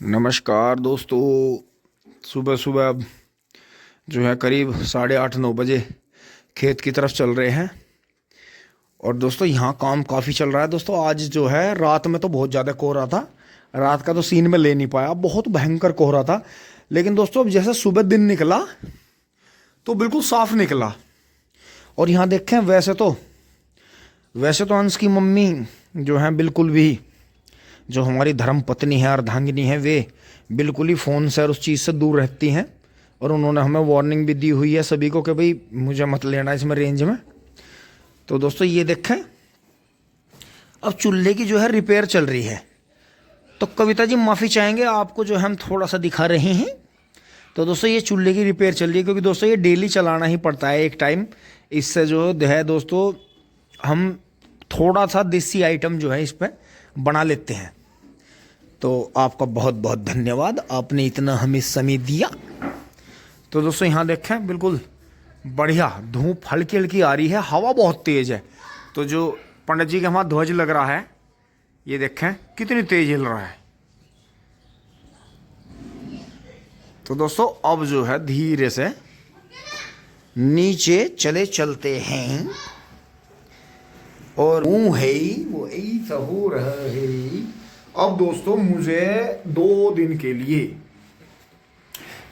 नमस्कार दोस्तों। सुबह सुबह जो है करीब 8:30-9 बजे खेत की तरफ चल रहे हैं। और दोस्तों यहाँ काम काफ़ी चल रहा है। दोस्तों आज जो है रात में तो बहुत ज़्यादा कोहरा था। रात का तो सीन में ले नहीं पाया, बहुत भयंकर कोहरा था। लेकिन दोस्तों अब जैसे सुबह दिन निकला तो बिल्कुल साफ निकला। और यहाँ देखें, वैसे तो अंश की मम्मी जो है बिल्कुल भी, जो हमारी धर्म पत्नी है, अर्धांगिनी है, वे बिल्कुल ही फ़ोन से और उस चीज़ से दूर रहती हैं। और उन्होंने हमें वार्निंग भी दी हुई है सभी को कि भाई मुझे मत लेना इसमें रेंज में। तो दोस्तों ये देखें, अब चूल्हे की जो है रिपेयर चल रही है। तो कविता जी माफ़ी चाहेंगे, आपको जो है हम थोड़ा सा दिखा रहे हैं। तो दोस्तों ये चूल्हे की रिपेयर चल रही है, क्योंकि दोस्तों ये डेली चलाना ही पड़ता है एक टाइम। इससे जो है दोस्तों हम थोड़ा सा देसी आइटम जो है इस पर बना लेते हैं। तो आपका बहुत बहुत धन्यवाद, आपने इतना हमें समय दिया। तो दोस्तों यहाँ देखें, बिल्कुल बढ़िया धूप हल्की हल्की आ रही है, हवा बहुत तेज़ है। तो जो पंडित जी के वहाँ ध्वज लग रहा है, ये देखें कितनी तेज़ हिल रहा है। तो दोस्तों अब जो है धीरे से नीचे चलते हैं। और वो है वो ऐसा हो रहा है। अब दोस्तों मुझे 2 दिन के लिए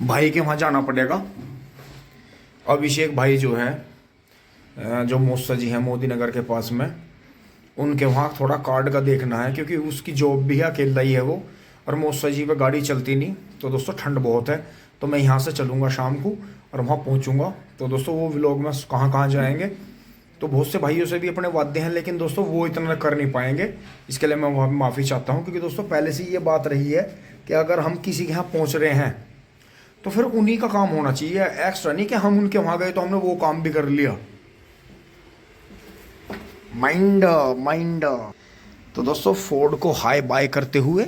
भाई के वहाँ जाना पड़ेगा। अभिषेक भाई जो है, जो मौसा जी हैं मोदी नगर के पास में, उनके वहाँ थोड़ा कार्ड का देखना है, क्योंकि उसकी जॉब भी है, अकेला ही है वो। और मौसा जी पे गाड़ी चलती नहीं। तो दोस्तों ठंड बहुत है, तो मैं यहाँ से चलूँगा शाम को और वहाँ पहुँचूँगा। तो दोस्तों वो व्लॉग में कहाँ कहाँ जाएंगे, तो बहुत से भाइयों से भी अपने वादे हैं, लेकिन दोस्तों वो इतना कर नहीं पाएंगे। इसके लिए मैं माफ़ी चाहता हूँ, क्योंकि दोस्तों पहले से ये बात रही है कि अगर हम किसी के यहाँ पहुँच रहे हैं तो फिर उन्हीं का काम होना चाहिए, एक्स्ट्रा नहीं कि हम उनके वहाँ गए तो हमने वो काम भी कर लिया। माइंड। तो दोस्तों फोर्ड को हाय बाय करते हुए,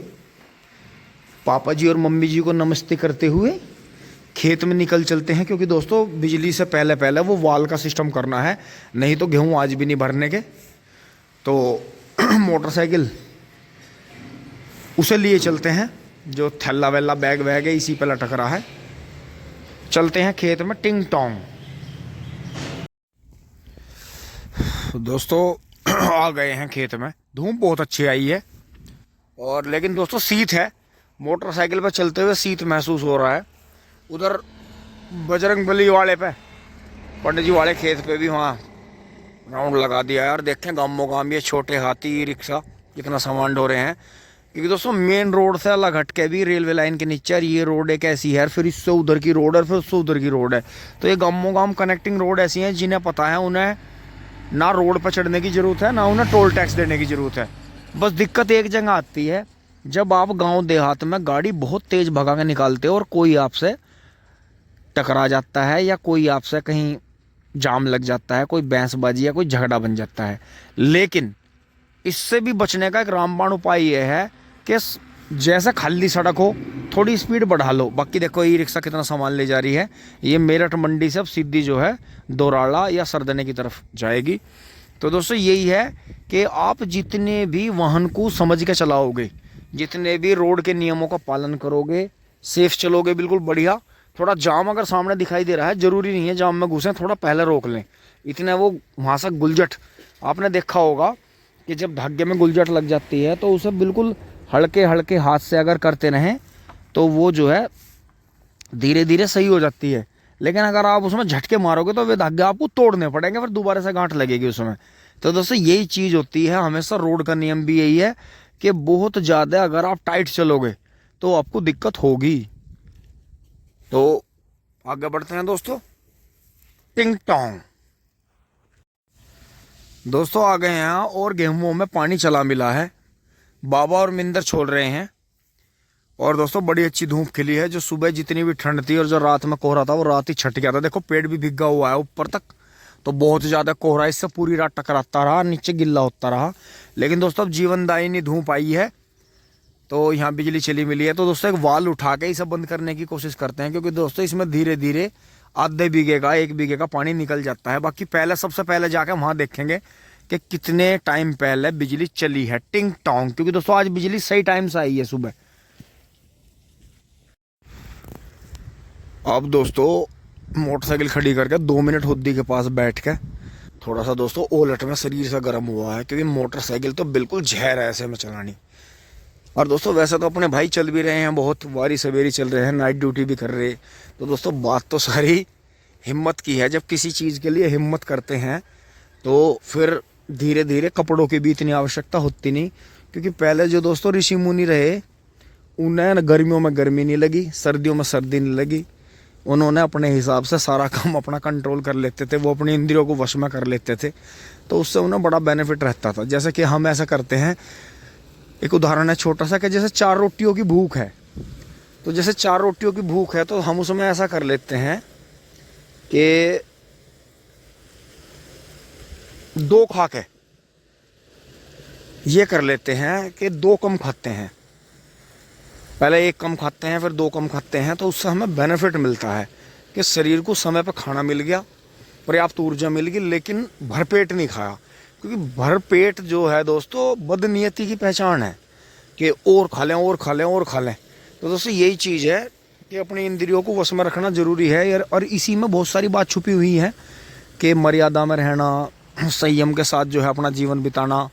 पापा जी और मम्मी जी को नमस्ते करते हुए खेत में निकल चलते हैं। क्योंकि दोस्तों बिजली से पहले पहले वो वाल का सिस्टम करना है, नहीं तो गेहूं आज भी नहीं भरने के। तो मोटरसाइकिल उसे लिए चलते हैं, जो थैला वैला बैग वैग है इसी पे लटक रहा है। चलते हैं खेत में टिंग टोंग। दोस्तों आ गए हैं खेत में। धूप बहुत अच्छी आई है, और लेकिन दोस्तों शीत है। मोटरसाइकिल पर चलते हुए शीत महसूस हो रहा है। उधर बजरंगबली वाले पे, पंडित जी वाले खेत पे भी वहाँ राउंड लगा दिया है। और देखें गामों गाम ये छोटे हाथी रिक्शा कितना सामान ढो रहे हैं। क्योंकि दोस्तों मेन रोड से अलग हट के भी रेलवे लाइन के नीचे, और ये रोड एक ऐसी है, फिर इससे उधर की रोड है, फिर उससे उधर की रोड है। तो ये गामों गाम कनेक्टिंग रोड ऐसी हैं जिन्हें पता है, उन्हें ना रोड पर चढ़ने की ज़रूरत है, ना उन्हें टोल टैक्स देने की ज़रूरत है। बस दिक्कत एक जगह आती है, जब आप गाँव देहात में गाड़ी बहुत तेज़ भगा के निकालते हो और कोई आपसे टकरा जाता है, या कोई आपसे कहीं जाम लग जाता है, कोई बहसबाजी या कोई झगड़ा बन जाता है। लेकिन इससे भी बचने का एक रामबाण उपाय यह है कि जैसे खाली सड़क हो थोड़ी स्पीड बढ़ा लो। बाकी देखो ई रिक्शा कितना सामान ले जा रही है। ये मेरठ मंडी से अब सीधी जो है दोराला या सरदने की तरफ जाएगी। तो दोस्तों यही है कि आप जितने भी वाहन को समझ के चलाओगे, जितने भी रोड के नियमों का पालन करोगे, सेफ चलोगे, बिल्कुल बढ़िया। थोड़ा जाम अगर सामने दिखाई दे रहा है, ज़रूरी नहीं है जाम में घुसें, थोड़ा पहले रोक लें। इतने वो वहाँ से गुलजट, आपने देखा होगा कि जब धागे में गुलजट लग जाती है तो उसे बिल्कुल हल्के हल्के हाथ से अगर करते रहें तो वो जो है धीरे धीरे सही हो जाती है। लेकिन अगर आप उसमें झटके मारोगे तो वे धागे आपको तोड़ने पड़ेंगे, फिर दोबारा से गांठ लगेगी उसमें। तो दोस्तों यही चीज़ होती है हमेशा, रोड का नियम भी यही है कि बहुत ज़्यादा अगर आप टाइट चलोगे तो आपको दिक्कत होगी। तो आगे बढ़ते हैं दोस्तों, टिंग टोंग। दोस्तों आ गए हैं और गेहूं में पानी चला मिला है। बाबा और मिंदर छोड़ रहे हैं। और दोस्तों बड़ी अच्छी धूप खिली है। जो सुबह जितनी भी ठंड थी और जो रात में कोहरा था वो रात ही छट गया था। देखो पेड़ भी भीगा हुआ है ऊपर तक, तो बहुत ज़्यादा कोहरा इससे पूरी रात टकराता रहा, नीचे गिल्ला होता रहा। लेकिन दोस्तों अब जीवनदायिनी धूप आई है, तो यहाँ बिजली चली मिली है। तो दोस्तों एक वाल उठा के इसे बंद करने की कोशिश करते हैं, क्योंकि दोस्तों इसमें धीरे धीरे आधे बीघे का 1 बीघे का पानी निकल जाता है। बाकी पहले सबसे पहले जाके वहाँ देखेंगे कि कितने टाइम पहले बिजली चली है। टिंग टोंग, क्योंकि दोस्तों आज बिजली सही टाइम से आई है सुबह। अब दोस्तों मोटरसाइकिल खड़ी करके 2 मिनट हुद्दी के पास बैठ के थोड़ा सा दोस्तों ओलट में शरीर सा गर्म हुआ है, क्योंकि मोटरसाइकिल तो बिल्कुल जहर है ऐसे में चलानी। और दोस्तों वैसे तो अपने भाई चल भी रहे हैं, बहुत वारी सवेरी चल रहे हैं, नाइट ड्यूटी भी कर रहे। तो दोस्तों बात तो सारी हिम्मत की है। जब किसी चीज़ के लिए हिम्मत करते हैं तो फिर धीरे धीरे कपड़ों की भी इतनी आवश्यकता होती नहीं, क्योंकि पहले जो दोस्तों ऋषि मुनि रहे उन्हें न गर्मियों में गर्मी नहीं लगी, सर्दियों में सर्दी नहीं लगी। उन्होंने अपने हिसाब से सारा काम अपना कंट्रोल कर लेते थे, वो अपनी इंद्रियों को वश में कर लेते थे, तो उससे उन्हें बड़ा बेनिफिट रहता था। जैसे कि हम ऐसा करते हैं, एक उदाहरण है छोटा सा कि जैसे 4 रोटियों की भूख है, तो जैसे 4 रोटियों की भूख है तो हम उसमें ऐसा कर लेते हैं कि 2 खा के ये कर लेते हैं कि 2 कम खाते हैं। पहले 1 कम खाते हैं, फिर 2 कम खाते हैं, तो उससे हमें बेनिफिट मिलता है कि शरीर को समय पर खाना मिल गया, पर्याप्त ऊर्जा मिल गई, लेकिन भरपेट नहीं खाया। क्योंकि भरपेट जो है दोस्तों बदनीयती की पहचान है कि और खा लें और खा लें और खा लें। तो दोस्तों यही चीज़ है कि अपनी इंद्रियों को वश में रखना ज़रूरी है यार। और इसी में बहुत सारी बात छुपी हुई है कि मर्यादा में रहना, संयम के साथ जो है अपना जीवन बिताना,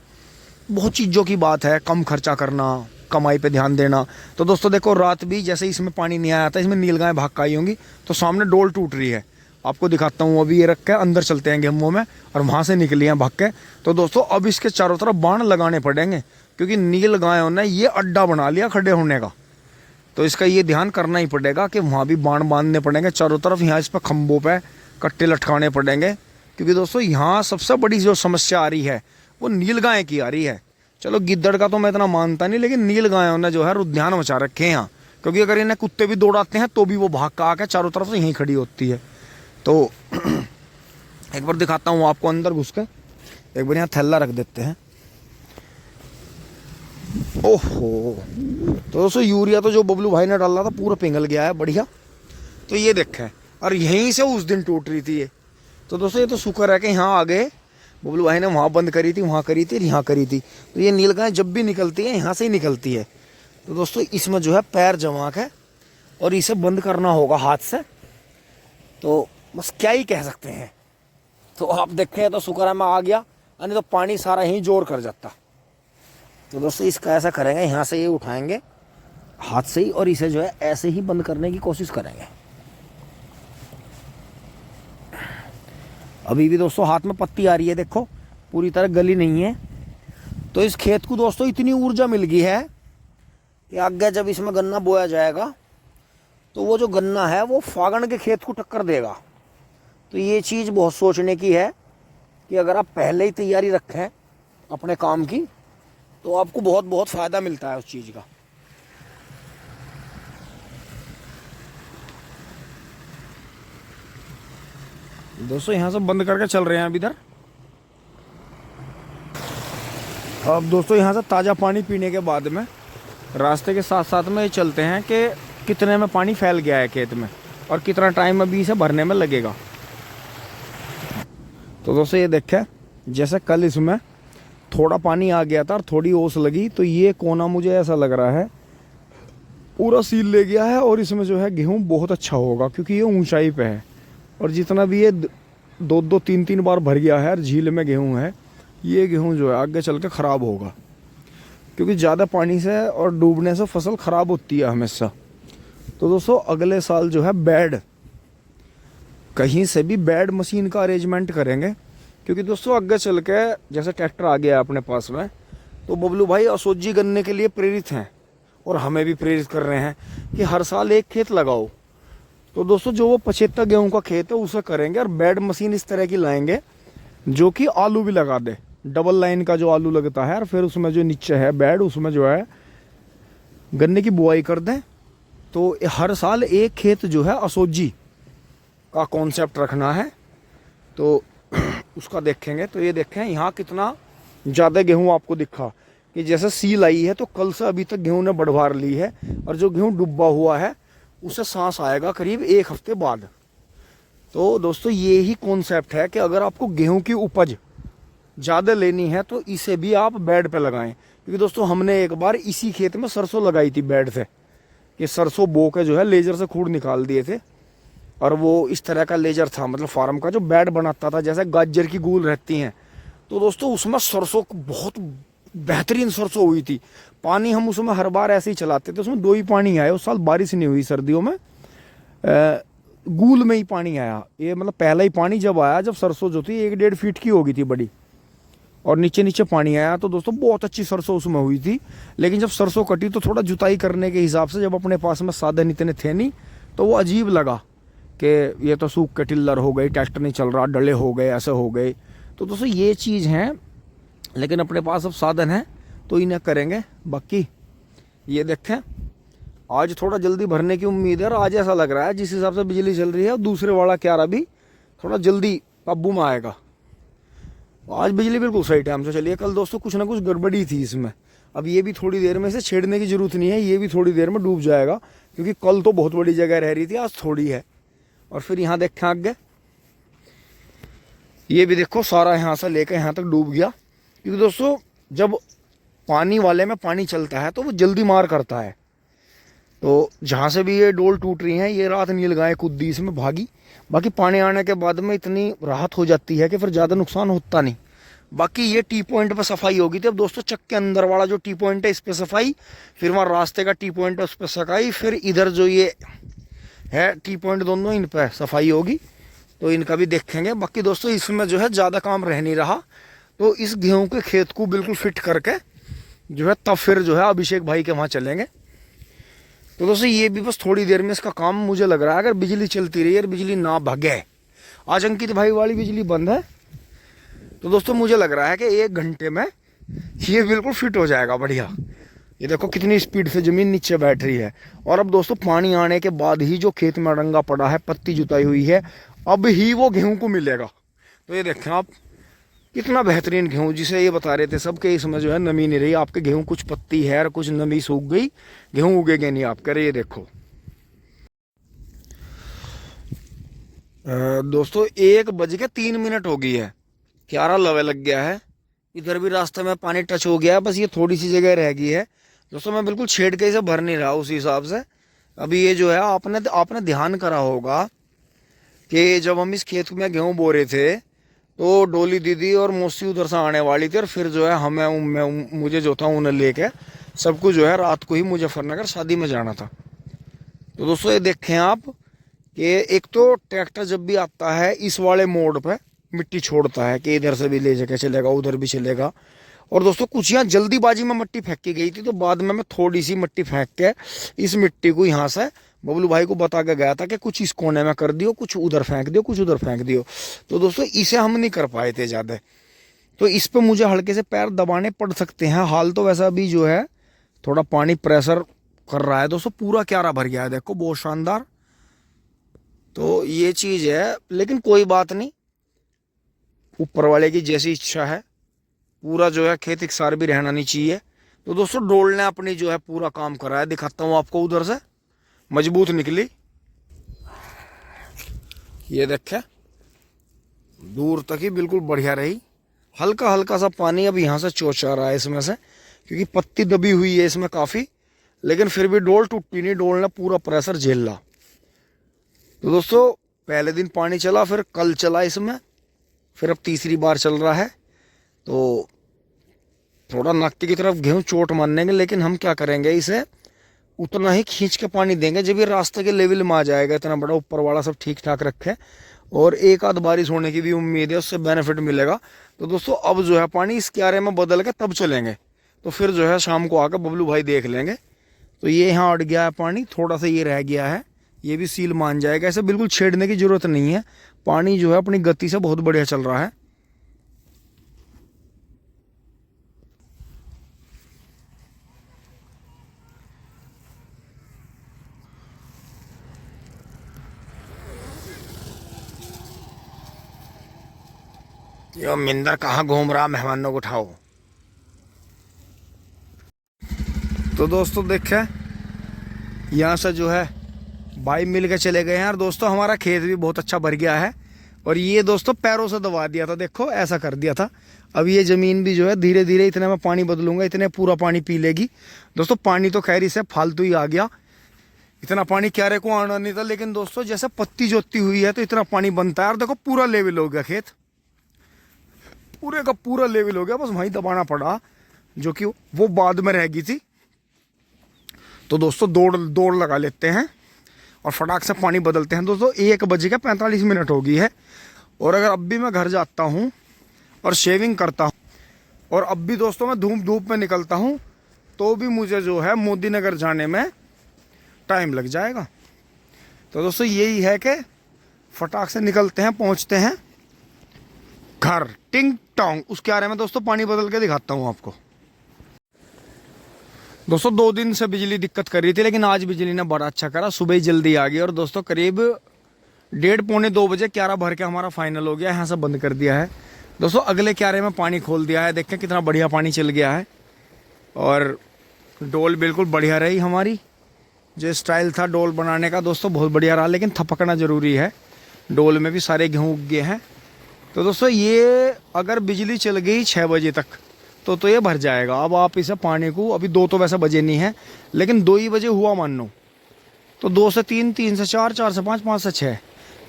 बहुत चीज़ों की बात है। कम खर्चा करना, कमाई पे ध्यान देना। तो दोस्तों देखो रात भी जैसे इसमें पानी नहीं आया था, इसमें नीलगाय भाग के आई होंगी, तो सामने डोल टूट रही है, आपको दिखाता हूँ। अभी ये रख के अंदर चलते हैं गेहूं में, और वहाँ से निकली हैं भाग के। तो दोस्तों अब इसके चारों तरफ बाण लगाने पड़ेंगे, क्योंकि नीलगायों ने ये अड्डा बना लिया खड़े होने का। तो इसका ये ध्यान करना ही पड़ेगा कि वहाँ भी बाण बांधने पड़ेंगे चारों तरफ। यहाँ इस पर खम्भों पर कट्टे लटकाने पड़ेंगे, क्योंकि दोस्तों यहाँ सबसे बड़ी जो समस्या आ रही है वो नीलगाय की आ रही है। चलो गिद्दड़ का तो मैं इतना मानता नहीं, लेकिन नीलगायों ने जो है रुद्यान मचा रखे हैं यहाँ। क्योंकि अगर इन्हें कुत्ते भी दौड़ाते हैं तो भी वो भाग का आके चारों तरफ से यहीं खड़ी होती है। तो एक बार दिखाता हूँ आपको अंदर घुस के। एक बार यहाँ थैला रख देते हैं। ओहो, तो दोस्तों यूरिया तो जो बबलू भाई ने डाला था पूरा पिघल गया है, बढ़िया। तो ये देखें, और यहीं से उस दिन टूट रही थी ये। तो दोस्तों ये तो शुक्र है कि यहाँ आ गए। बबलू भाई ने वहाँ बंद करी थी, वहाँ करी थी, यहाँ करी थी। तो ये नीलगाय जब भी निकलती है यहाँ से ही निकलती है। तो दोस्तों इसमें जो है पैर जमा के और इसे बंद करना होगा हाथ से। तो बस क्या ही कह सकते हैं। तो आप देखें तो शुक्र है मैं आ गया, नहीं तो पानी सारा ही जोर कर जाता। तो दोस्तों इसका ऐसा करेंगे, यहाँ से ये उठाएंगे हाथ से ही, और इसे जो है ऐसे ही बंद करने की कोशिश करेंगे। अभी भी दोस्तों हाथ में पत्ती आ रही है, देखो पूरी तरह गली नहीं है। तो इस खेत को दोस्तों इतनी ऊर्जा मिल गई है कि आगे जब इसमें गन्ना बोया जाएगा तो वो जो गन्ना है वो फागण के खेत को टक्कर देगा। तो ये चीज़ बहुत सोचने की है कि अगर आप पहले ही तैयारी रखें अपने काम की तो आपको बहुत बहुत फ़ायदा मिलता है उस चीज़ का। दोस्तों यहाँ से बंद करके चल रहे हैं अभी इधर। अब दोस्तों यहाँ से ताज़ा पानी पीने के बाद में रास्ते के साथ साथ में चलते हैं कि कितने में पानी फैल गया है खेत में और कितना टाइम अभी इसे भरने में लगेगा। तो दोस्तों ये देखें, जैसे कल इसमें थोड़ा पानी आ गया था और थोड़ी ओस लगी, तो ये कोना मुझे ऐसा लग रहा है पूरा सील ले गया है। और इसमें जो है गेहूँ बहुत अच्छा होगा, क्योंकि ये ऊंचाई पे है। और जितना भी ये 2-2-3-3 बार भर गया है और झील में गेहूँ है, ये गेहूँ जो है आगे चल के ख़राब होगा, क्योंकि ज़्यादा पानी से और डूबने से फसल ख़राब होती है हमेशा। तो दोस्तों अगले साल जो है बेड, कहीं से भी बेड मशीन का अरेंजमेंट करेंगे, क्योंकि दोस्तों आगे चल के जैसे ट्रैक्टर आ गया अपने पास में, तो बबलू भाई असोजी गन्ने के लिए प्रेरित हैं और हमें भी प्रेरित कर रहे हैं कि हर साल एक खेत लगाओ। तो दोस्तों जो वो 75 गेहूँ का खेत है उसे करेंगे, और बेड मशीन इस तरह की लाएंगे जो कि आलू भी लगा दे, डबल लाइन का जो आलू लगता है, और फिर उसमें जो नीचे है बेड उसमें जो है गन्ने की बुआई कर दें। तो हर साल एक खेत जो है असोजी का कॉन्सेप्ट रखना है, तो उसका देखेंगे। तो ये देखें यहाँ कितना ज़्यादा गेहूँ आपको दिखा कि जैसे सील आई है, तो कल से अभी तक गेहूँ ने बढ़वार ली है, और जो गेहूँ डूबा हुआ है उसे सांस आएगा करीब 1 हफ्ते बाद। तो दोस्तों ये ही कॉन्सेप्ट है कि अगर आपको गेहूं की उपज ज़्यादा लेनी है तो इसे भी आप बेड पे लगाएं। क्योंकि दोस्तों हमने एक बार इसी खेत में सरसों लगाई थी बेड से, कि सरसों बो के जो है लेजर से खूड़ निकाल दिए थे। और वो इस तरह का लेजर था, मतलब फार्म का जो बेड बनाता था, जैसे गाजर की गूल रहती हैं। तो दोस्तों उसमें सरसों बहुत बेहतरीन सरसों हुई थी। पानी हम उसमें हर बार ऐसे ही चलाते थे, उसमें 2 ही पानी आए। उस साल बारिश नहीं हुई सर्दियों में, गूल में ही पानी आया। ये मतलब पहला ही पानी जब आया जब सरसों जो थी 1-1.5 फीट की हो गई थी बड़ी, और नीचे नीचे पानी आया। तो दोस्तों बहुत अच्छी सरसों उसमें हुई थी। लेकिन जब सरसों कटी तो थोड़ा जुताई करने के हिसाब से, जब अपने पास में साधन इतने थे नहीं, तो वो अजीब लगा कि ये तो सूख के टिल्लर हो गई, ट्रैक्टर नहीं चल रहा, डले हो गए, ऐसे हो गए। तो दोस्तों ये चीज़ है, लेकिन अपने पास अब साधन है तो इन्हें करेंगे। बाकी ये देखें, आज थोड़ा जल्दी भरने की उम्मीद है, और आज ऐसा लग रहा है जिस हिसाब से बिजली चल रही है, दूसरे वाला क्यारा भी थोड़ा जल्दी काबू में आएगा। आज बिजली बिल्कुल सही टाइम से चलिए। कल दोस्तों कुछ ना कुछ गड़बड़ी थी इसमें। अब ये भी थोड़ी देर में, इसे छेड़ने की जरूरत नहीं है, ये भी थोड़ी देर में डूब जाएगा, क्योंकि कल तो बहुत बड़ी जगह रह रही थी, आज थोड़ी है। और फिर यहाँ देखें आगे, ये भी देखो सारा यहाँ से लेकर यहाँ तक डूब गया। क्योंकि दोस्तों जब पानी वाले में पानी चलता है तो वो जल्दी मार करता है। तो जहाँ से भी ये डोल टूट रही हैं, ये रात नील गाय कूदी इसमें भागी। बाकी पानी आने के बाद में इतनी राहत हो जाती है कि फिर ज़्यादा नुकसान होता नहीं। बाकी ये टी पॉइंट पर सफाई होगी थी। अब दोस्तों चक के अंदर वाला जो टी पॉइंट है इस पर सफाई, फिर वहाँ रास्ते का टी पॉइंट है उस पर सफाई, फिर इधर जो ये है टी पॉइंट, दोनों इन पर सफाई होगी, तो इनका भी देखेंगे। बाकी दोस्तों इसमें जो है ज़्यादा काम रह नहीं रहा, तो इस गेहूँ के खेत को बिल्कुल फिट करके जो है तब फिर जो है अभिषेक भाई के वहाँ चलेंगे। तो दोस्तों ये भी बस थोड़ी देर में इसका काम मुझे लग रहा है, अगर बिजली चलती रही और बिजली ना भागे। आज अंकित भाई वाली बिजली बंद है, तो दोस्तों मुझे लग रहा है कि 1 घंटे में ये बिल्कुल फिट हो जाएगा बढ़िया। ये देखो कितनी स्पीड से ज़मीन नीचे बैठ रही है। और अब दोस्तों पानी आने के बाद ही जो खेत में अड़ंगा पड़ा है, पत्ती जुताई हुई है, अब ही वो गेहूँ को मिलेगा। तो ये देखें आप, कितना बेहतरीन गेहूँ, जिसे ये बता रहे थे सब के इसमें जो है नमी नहीं रही। आपके गेहूँ कुछ पत्ती है और कुछ नमी सूख गई, गेहूँ उगेगे नहीं आप, करे ये देखो। दोस्तों 1:03 हो गई है, क्यारा लवे लग गया है। इधर भी रास्ते में पानी टच हो गया है, बस ये थोड़ी सी जगह रह गई है। दोस्तों मैं बिल्कुल छेड़ के इसे भर नहीं रहा उस हिसाब से। अभी ये जो है आपने ध्यान करा होगा कि जब हम इस खेत में गेहूँ बो रहे थे तो डोली दीदी और मौसी उधर से आने वाली थी, और फिर जो है मुझे जो था उन्हें लेके सबको जो है रात को ही मुजफ्फरनगर शादी में जाना था। तो दोस्तों ये देखें आप कि एक तो ट्रैक्टर जब भी आता है इस वाले मोड़ पे मिट्टी छोड़ता है कि इधर से भी ले जाके चलेगा, उधर भी चलेगा। और दोस्तों कुछ यहाँ जल्दीबाजी में मिट्टी फेंकी गई थी, तो बाद में मैं थोड़ी सी मिट्टी फेंक के इस मिट्टी को यहाँ से बबलू भाई को बता के गया था कि कुछ इस कोने में कर दियो, कुछ उधर फेंक दियो, कुछ उधर फेंक दियो। तो दोस्तों इसे हम नहीं कर पाए थे ज़्यादा, तो इस पर मुझे हल्के से पैर दबाने पड़ सकते हैं। हाल तो वैसा भी जो है थोड़ा पानी प्रेशर कर रहा है। दोस्तों पूरा क्यारा भर गया है, देखो बहुत शानदार। तो ये चीज़ है, लेकिन कोई बात नहीं, ऊपर वाले की जैसी इच्छा है। पूरा जो है खेत इकसार भी रहना नहीं चाहिए। तो दोस्तों डोल ने अपनी जो है पूरा काम करा है, दिखाता हूँ आपको। उधर से मजबूत निकली, ये देखे दूर तक ही बिल्कुल बढ़िया रही। हल्का हल्का सा पानी अब यहाँ से चौचा रहा है इसमें से, क्योंकि पत्ती दबी हुई है इसमें काफ़ी, लेकिन फिर भी डोल टूटी नहीं, डोल ने पूरा प्रेशर झेल ला। तो दोस्तों पहले दिन पानी चला, फिर कल चला इसमें, फिर अब तीसरी बार चल रहा है। तो थोड़ा नाके की तरफ गेहूँ चोट मारने के, लेकिन हम क्या करेंगे, इसे उतना ही खींच के पानी देंगे जब ये रास्ते के लेवल में आ जाएगा। इतना बड़ा ऊपर वाला सब ठीक ठाक रखे, और एक आध बारिश होने की भी उम्मीद है, उससे बेनिफिट मिलेगा। तो दोस्तों अब जो है पानी इस क्यारे में बदल के तब चलेंगे, तो फिर जो है शाम को आकर बबलू भाई देख लेंगे। तो ये यहाँ अट गया है पानी, थोड़ा सा ये रह गया है, ये भी सील मान जाएगा। ऐसे बिल्कुल छेड़ने की ज़रूरत नहीं है, पानी जो है अपनी गति से बहुत बढ़िया चल रहा है। यो मिंदर कहाँ घूम रहा, मेहमानों को उठाओ। तो दोस्तों देखे यहाँ से जो है भाई मिल के चले गए हैं, और दोस्तों हमारा खेत भी बहुत अच्छा भर गया है। और ये दोस्तों पैरों से दबा दिया था, देखो ऐसा कर दिया था। अब ये ज़मीन भी जो है धीरे धीरे, इतने में पानी बदलूंगा, इतने पूरा पानी पी लेगी। दोस्तों पानी तो खैर इसे फालतू ही आ गया, इतना पानी क्यारे को आना नहीं था, लेकिन दोस्तों जैसे पत्ती जोतती हुई है तो इतना पानी बनता है। और देखो पूरा लेवल हो गया खेत, पूरे का पूरा लेवल हो गया, बस वहीं दबाना पड़ा जो कि वो बाद में रह गई थी। तो दोस्तों दौड़ लगा लेते हैं और फटाक से पानी बदलते हैं। दोस्तों 1:45 हो गई है। और अगर अब भी मैं घर जाता हूँ और शेविंग करता हूँ और अब भी दोस्तों मैं धूप में निकलता हूँ तो भी मुझे जो है मोदी नगर जाने में टाइम लग जाएगा। तो दोस्तों यही है कि फटाक से निकलते हैं, पहुँचते हैं घर टिंग टोंग। उसके बारे में दोस्तों पानी बदल के दिखाता हूँ आपको। दोस्तों 2 दिन से बिजली दिक्कत कर रही थी, लेकिन आज बिजली ने बड़ा अच्छा करा, सुबह ही जल्दी आ गई। और दोस्तों करीब 1:30-2 बजे क्यारा भर के हमारा फाइनल हो गया, यहाँ से बंद कर दिया है। दोस्तों अगले क्यारे में पानी खोल दिया है, देखें कितना बढ़िया पानी चल गया है। और डोल बिल्कुल बढ़िया रही हमारी, जो स्टाइल था डोल बनाने का दोस्तों बहुत बढ़िया रहा, लेकिन थपकना ज़रूरी है। डोल में भी सारे गेहूँ उग गए हैं। तो दोस्तों ये अगर बिजली चल गई 6 बजे तक तो ये भर जाएगा। अब आप इसे पानी को, अभी 2 तो वैसे बजे नहीं है, लेकिन 2 ही बजे हुआ मान लो, तो 2 से 3, 3 से 4, 4 से 5, 5 से 6,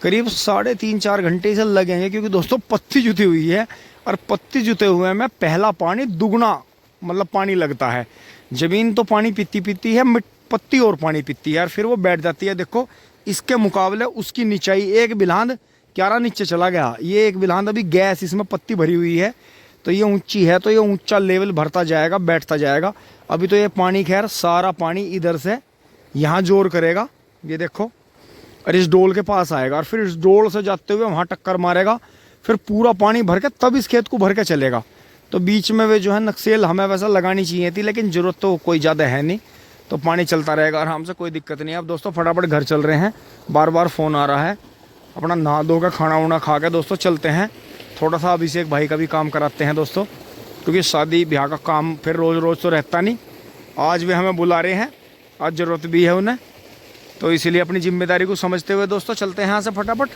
करीब 3.5-4 घंटे इसे लगेंगे। क्योंकि दोस्तों पत्ती जुती हुई है और पत्ती जुते हुए में पहला पानी दुगना मतलब पानी लगता है। ज़मीन तो पानी पीती है, पत्ती और पानी पीती है और फिर वो बैठ जाती है। देखो इसके मुकाबले उसकी निचाई, एक बिलांद क्यारा नीचे चला गया, ये एक बिलांद अभी गैस इसमें पत्ती भरी हुई है, तो ये ऊंची है, तो ये ऊंचा लेवल भरता जाएगा, बैठता जाएगा। अभी तो ये पानी खैर सारा पानी इधर से यहाँ जोर करेगा, ये देखो, और इस डोल के पास आएगा और फिर इस डोल से जाते हुए वहाँ टक्कर मारेगा, फिर पूरा पानी भर के तब इस खेत को भर के चलेगा। तो बीच में वे जो है नक्सेल हमें वैसा लगानी चाहिए थी, लेकिन ज़रूरत तो कोई ज़्यादा है नहीं, तो पानी चलता रहेगा और हमसे कोई दिक्कत नहीं है। अब दोस्तों फटाफट घर चल रहे हैं, बार बार फ़ोन आ रहा है। अपना नहा धो के खाना वाना खा के दोस्तों चलते हैं, थोड़ा सा अभिषेक भाई का भी काम कराते हैं दोस्तों, क्योंकि शादी ब्याह का काम फिर रोज़ तो रहता नहीं। आज भी हमें बुला रहे हैं, आज ज़रूरत भी है उन्हें, तो इसीलिए अपनी जिम्मेदारी को समझते हुए दोस्तों चलते हैं यहाँ से फटाफट।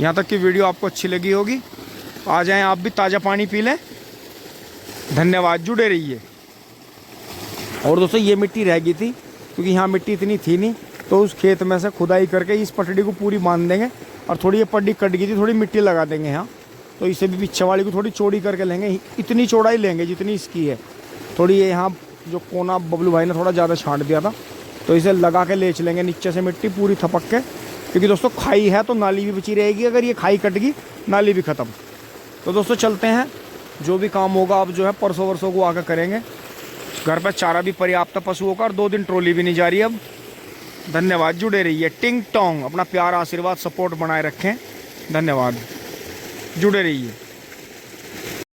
यहाँ तक की वीडियो आपको अच्छी लगी होगी, आ जाएँ आप भी, ताज़ा पानी पी लें। धन्यवाद, जुड़े रहिए। और दोस्तों ये मिट्टी रह गई थी, क्योंकि यहाँ मिट्टी इतनी थी नहीं, तो उस खेत में से खुदाई करके इस पटड़ी को पूरी बांध देंगे और थोड़ी ये पटड़ी कट गई थी, थोड़ी मिट्टी लगा देंगे यहाँ, तो इसे भी पीछे वाली को थोड़ी चौड़ी करके लेंगे, इतनी चौड़ाई लेंगे जितनी इसकी है। थोड़ी ये यहाँ जो कोना बबलू भाई ने थोड़ा ज़्यादा छांट दिया था, तो इसे लगा के ले चलेंगे नीचे से मिट्टी पूरी थपक के, क्योंकि दोस्तों खाई है तो नाली भी बची रहेगी, अगर ये खाई कट गई नाली भी ख़त्म। तो दोस्तों चलते हैं, जो भी काम होगा अब जो है परसों वरसों को आकर करेंगे। घर पर चारा भी पर्याप्त पशुओं का और 2 दिन ट्रॉली भी नहीं जा रही अब। धन्यवाद, जुड़े रहिए। टिंग टोंग, अपना प्यार, आशीर्वाद, सपोर्ट बनाए रखें। धन्यवाद, जुड़े रहिए।